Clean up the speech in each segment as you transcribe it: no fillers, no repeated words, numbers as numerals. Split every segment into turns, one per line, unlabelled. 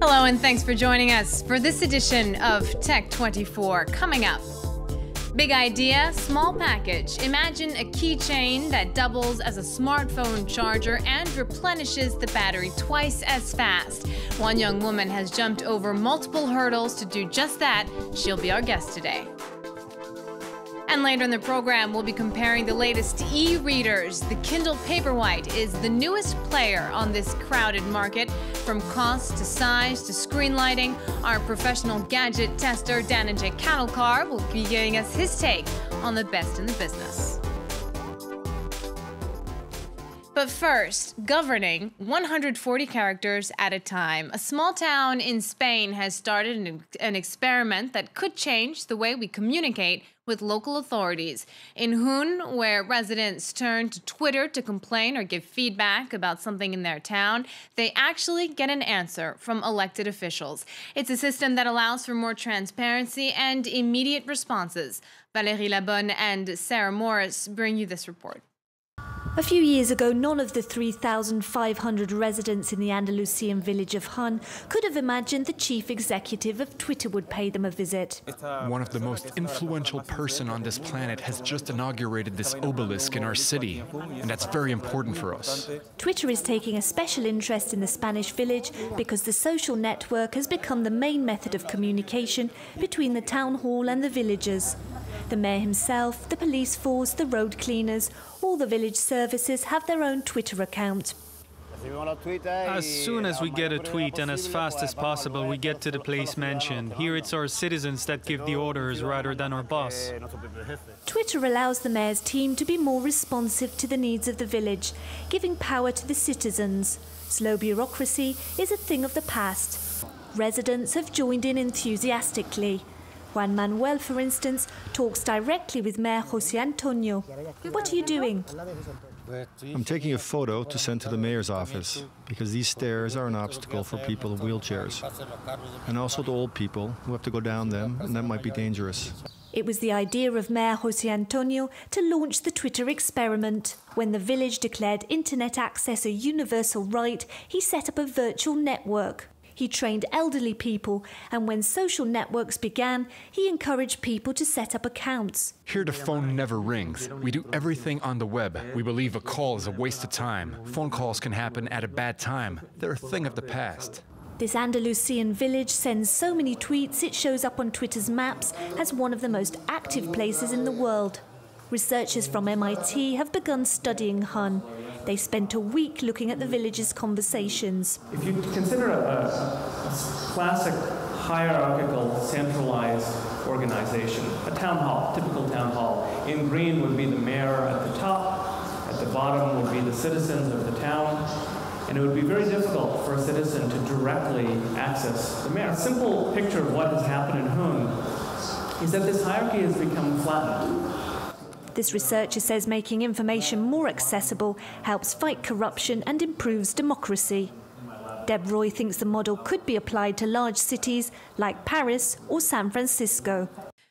Hello and thanks for joining us for this edition of Tech 24. Coming up, big idea, small package. Imagine a keychain that doubles as a smartphone charger and replenishes the battery twice as fast. One young woman has jumped over multiple hurdles to do just that. She'll be our guest today. And later in the program, we'll be comparing the latest e-readers. The Kindle Paperwhite is the newest player on this crowded market. From cost to size to screen lighting, our professional gadget tester, Dhananjay Khatalkar, will be giving us his take on the best in the business. But first, governing 140 characters at a time. A small town in Spain has started an experiment that could change the way we communicate with local authorities. In Hun, where residents turn to Twitter to complain or give feedback about something in their town, they actually get an answer from elected officials. It's a system that allows for more transparency and immediate responses. Valérie Labonne and Sarah Morris bring you this report.
A few years ago, none of the 3,500 residents in the Andalusian village of Hun could have imagined the chief executive of Twitter would pay them a visit.
One of the most influential person on this planet has just inaugurated this obelisk in our city, and that's very important for us.
Twitter is taking a special interest in the Spanish village because the social network has become the main method of communication between the town hall and the villagers. The mayor himself, the police force, the road cleaners, all the village services have their own Twitter account.
As soon as we get a tweet and as fast as possible, we get to the place mentioned. Here it's our citizens that give the orders rather than our boss.
Twitter allows the mayor's team to be more responsive to the needs of the village, giving power to the citizens. Slow bureaucracy is a thing of the past. Residents have joined in enthusiastically. Juan Manuel, for instance, talks directly with Mayor José Antonio. What are you doing?
I'm taking a photo to send to the mayor's office, because these stairs are an obstacle for people in wheelchairs. And also to old people who have to go down them, and that might be dangerous.
It was the idea of Mayor José Antonio to launch the Twitter experiment. When the village declared internet access a universal right, he set up a virtual network. He trained elderly people, and when social networks began, he encouraged people to set up accounts.
Here the phone never rings. We do everything on the web. We believe a call is a waste of time. Phone calls can happen at a bad time. They're a thing of the past.
This Andalusian village sends so many tweets it shows up on Twitter's maps as one of the most active places in the world. Researchers from MIT have begun studying Hun. They spent a week looking at the village's conversations.
If you consider a classic hierarchical, centralized organization, a town hall, typical town hall, in green would be the mayor at the top, at the bottom would be the citizens of the town, and it would be very difficult for a citizen to directly access the mayor. A simple picture of what has happened in Hun is that this hierarchy has become flattened.
This researcher says making information more accessible helps fight corruption and improves democracy. Deb Roy thinks the model could be applied to large cities like Paris or San Francisco.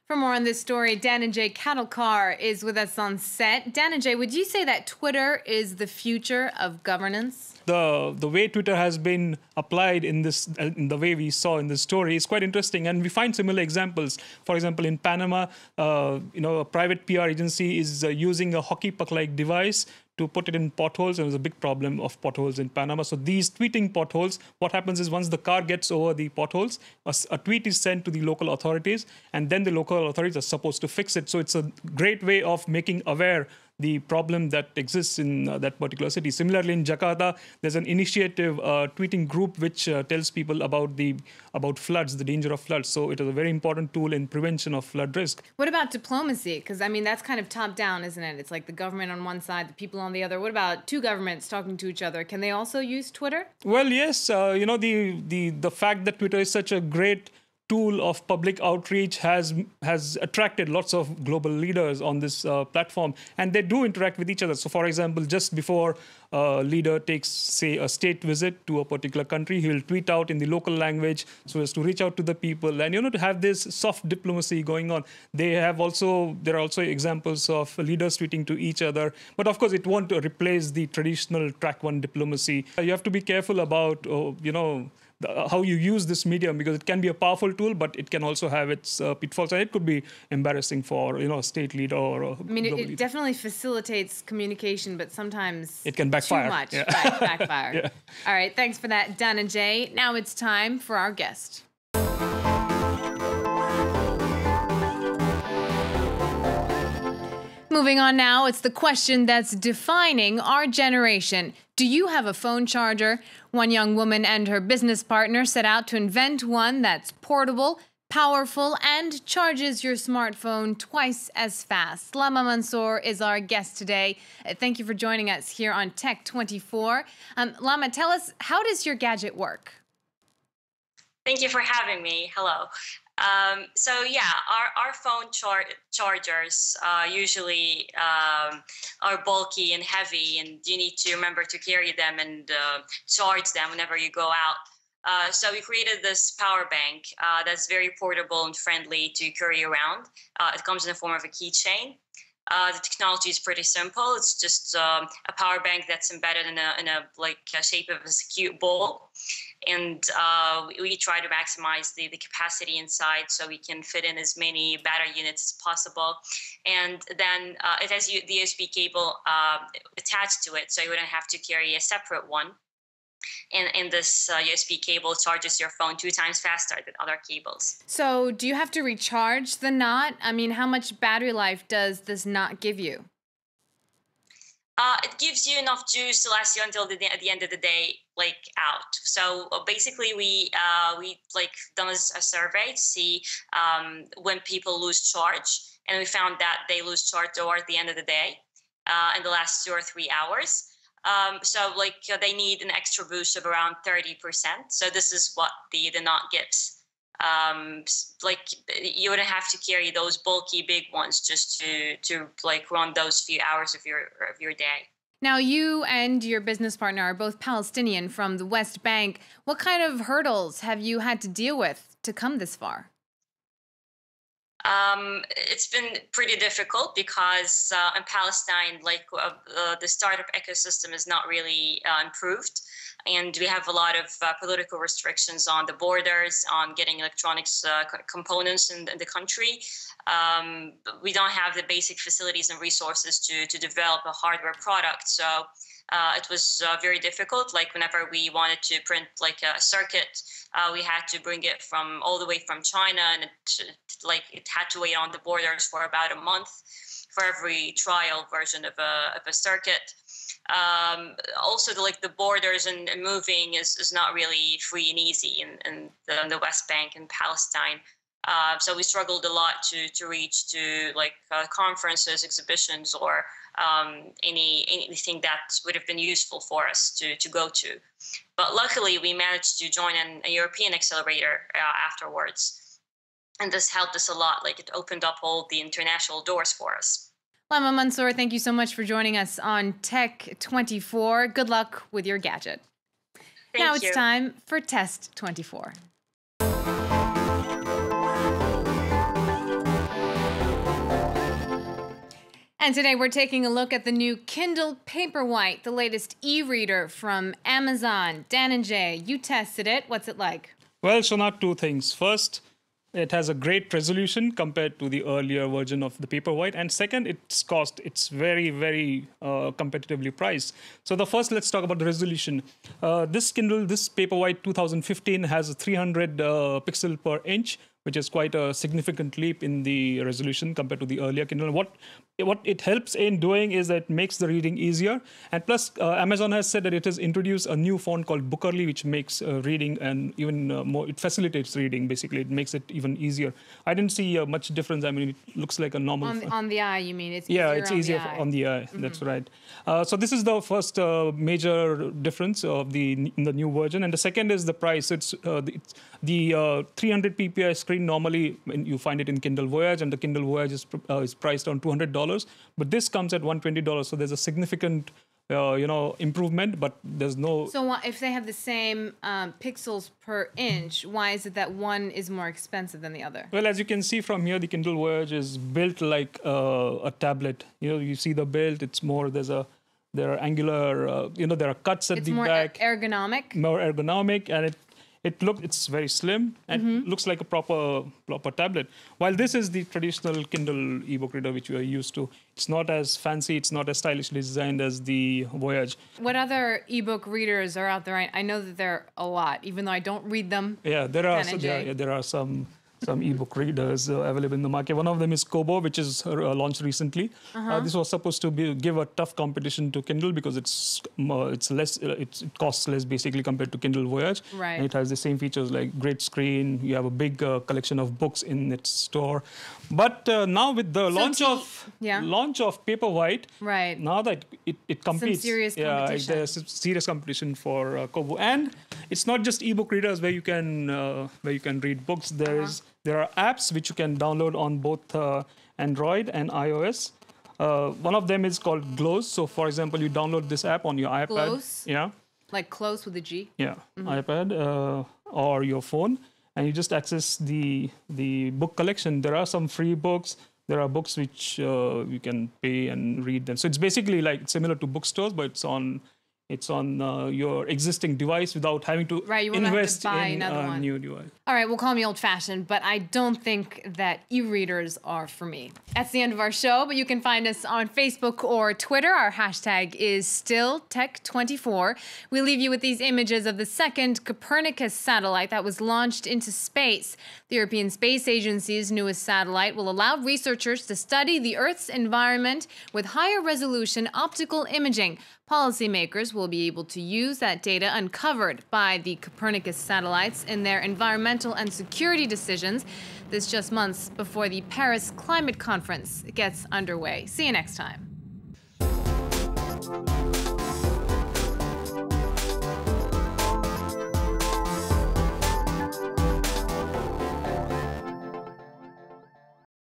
For more on this story, Dhananjay Khatalkar is with us on set. Dhananjay, would you say that Twitter is the future of governance?
The way Twitter has been applied in the way we saw in this story is quite interesting, and we find similar examples. For example, in Panama, a private PR agency is using a hockey puck-like device to put it in potholes, and there's a big problem of potholes in Panama. So these tweeting potholes, what happens is once the car gets over the potholes, a tweet is sent to the local authorities, and then the local authorities are supposed to fix it. So it's a great way of making aware the problem that exists in that particular city. Similarly, in Jakarta, there's an initiative, tweeting group, which tells people about floods, the danger of floods. So it is a very important tool in prevention of flood risk.
What about diplomacy? Because, I mean, that's kind of top down, isn't it? It's like the government on one side, the people on the other. What about two governments talking to each other? Can they also use Twitter?
Well, yes. The fact that Twitter is such a great tool of public outreach has attracted lots of global leaders on this platform, and they do interact with each other. So, for example, just before a leader takes, say, a state visit to a particular country, he will tweet out in the local language so as to reach out to the people, and to have this soft diplomacy going on. There are also examples of leaders tweeting to each other, but of course, it won't replace the traditional track one diplomacy. You have to be careful about how you use this medium, because it can be a powerful tool, but it can also have its pitfalls, and it could be embarrassing for a state leader or a
I mean, it definitely facilitates communication, but sometimes
it can backfire.
Too much.
Yeah.
Right, backfire.
Yeah.
All right, thanks for that, Dana J. Now it's time for our guest. Moving on now, it's the question that's defining our generation. Do you have a phone charger? One young woman and her business partner set out to invent one that's portable, powerful, and charges your smartphone twice as fast. Lama Mansour is our guest today. Thank you for joining us here on Tech 24. Lama, tell us, how does your gadget work?
Thank you for having me. Hello. So yeah, our phone chargers usually are bulky and heavy, and you need to remember to carry them and charge them whenever you go out. So we created this power bank that's very portable and friendly to carry around. It comes in the form of a keychain. The technology is pretty simple. It's just a power bank that's embedded in a shape of a cute ball. And we try to maximize the capacity inside so we can fit in as many battery units as possible. And then it has the USB cable attached to it, so you wouldn't have to carry a separate one. And this USB cable charges your phone 2 times faster than other cables.
So do you have to recharge the knot? I mean, how much battery life does this knot give you?
It gives you enough juice to last you until at the end of the day, out. So basically, we done a survey to see when people lose charge, and we found that they lose charge toward the end of the day, in the last 2 or 3 hours. So they need an extra boost of around 30%. So this is what the knot gives. You wouldn't have to carry those bulky big ones just to run those few hours of your day.
Now, you and your business partner are both Palestinian from the West Bank. What kind of hurdles have you had to deal with to come this far?
It's been pretty difficult because in Palestine, the startup ecosystem is not really improved. And we have a lot of political restrictions on the borders, on getting electronics components in the country. We don't have the basic facilities and resources to develop a hardware product. So it was very difficult. Whenever we wanted to print a circuit, we had to bring it all the way from China, and it had to wait on the borders for about a month for every trial version of a circuit. Also, the borders and moving is not really free and easy in the West Bank and Palestine. So we struggled a lot to reach to conferences, exhibitions, or anything that would have been useful for us to go to. But luckily, we managed to join a European accelerator afterwards. And this helped us a lot. It opened up all the international doors for us.
Lama Mansour, thank you so much for joining us on Tech 24. Good luck with your gadget. Now it's time for Test 24. And today we're taking a look at the new Kindle Paperwhite, the latest e-reader from Amazon. Dan and Jay, you tested it. What's it like?
Well, Shona, 2 things. First, it has a great resolution compared to the earlier version of the Paperwhite. And second, it's very, very competitively priced. So let's talk about the resolution. This Paperwhite 2015 has a 300 pixel per inch, which is quite a significant leap in the resolution compared to the earlier Kindle. What it helps in doing is that it makes the reading easier. And plus, Amazon has said that it has introduced a new font called Bookerly, which makes reading and even more, it facilitates reading, basically. It makes it even easier. I didn't see much difference. I mean, it looks like a normal...
On the eye, you mean? It's
easier on the eye. Mm-hmm. That's right. So this is the first major difference in the new version. And the second is the price. It's the 300 ppi screen. Normally, you find it in Kindle Voyage, and the Kindle Voyage is priced on $200. But this comes at $120, so there's a significant, improvement. But there's no.
So if they have the same pixels per inch, why is it that one is more expensive than the other?
Well, as you can see from here, the Kindle Voyage is built like a tablet. You see the build. It's more. There are angular. There are cuts at the back.
It's more ergonomic.
More ergonomic, and It's very slim and looks like a proper tablet. While this is the traditional Kindle ebook reader which we are used to. It's not as fancy, it's not as stylishly designed as the Voyage.
What other ebook readers are out there? I know that there are a lot, even though I don't read them.
Yeah, there are some ebook readers available in the market. One of them is Kobo, which is launched recently. This was supposed to give a tough competition to Kindle because it costs less basically compared to Kindle Voyage.
Right.
And it has the same features like great screen. You have a big collection of books in its store. But now with the launch of Paperwhite,
right.
now that it competes,
some serious competition.
There's serious competition for Kobo, and it's not just ebook readers where you can read books. There are apps which you can download on both Android and iOS. One of them is called Glows. So, for example, you download this app on your iPad.
Glows?
Yeah.
Like close with a G?
Yeah, iPad or your phone, and you just access the book collection. There are some free books. There are books which you can pay and read them. So it's basically like similar to bookstores, but it's on your existing device without having to invest in a new device.
All right, well, call me old-fashioned, but I don't think that e-readers are for me. That's the end of our show, but you can find us on Facebook or Twitter. Our hashtag is StillTech24. We leave you with these images of the second Copernicus satellite that was launched into space. The European Space Agency's newest satellite will allow researchers to study the Earth's environment with higher resolution optical imaging. Policymakers will be able to use that data uncovered by the Copernicus satellites in their environmental and security decisions. This just months before the Paris Climate Conference gets underway. See you next time.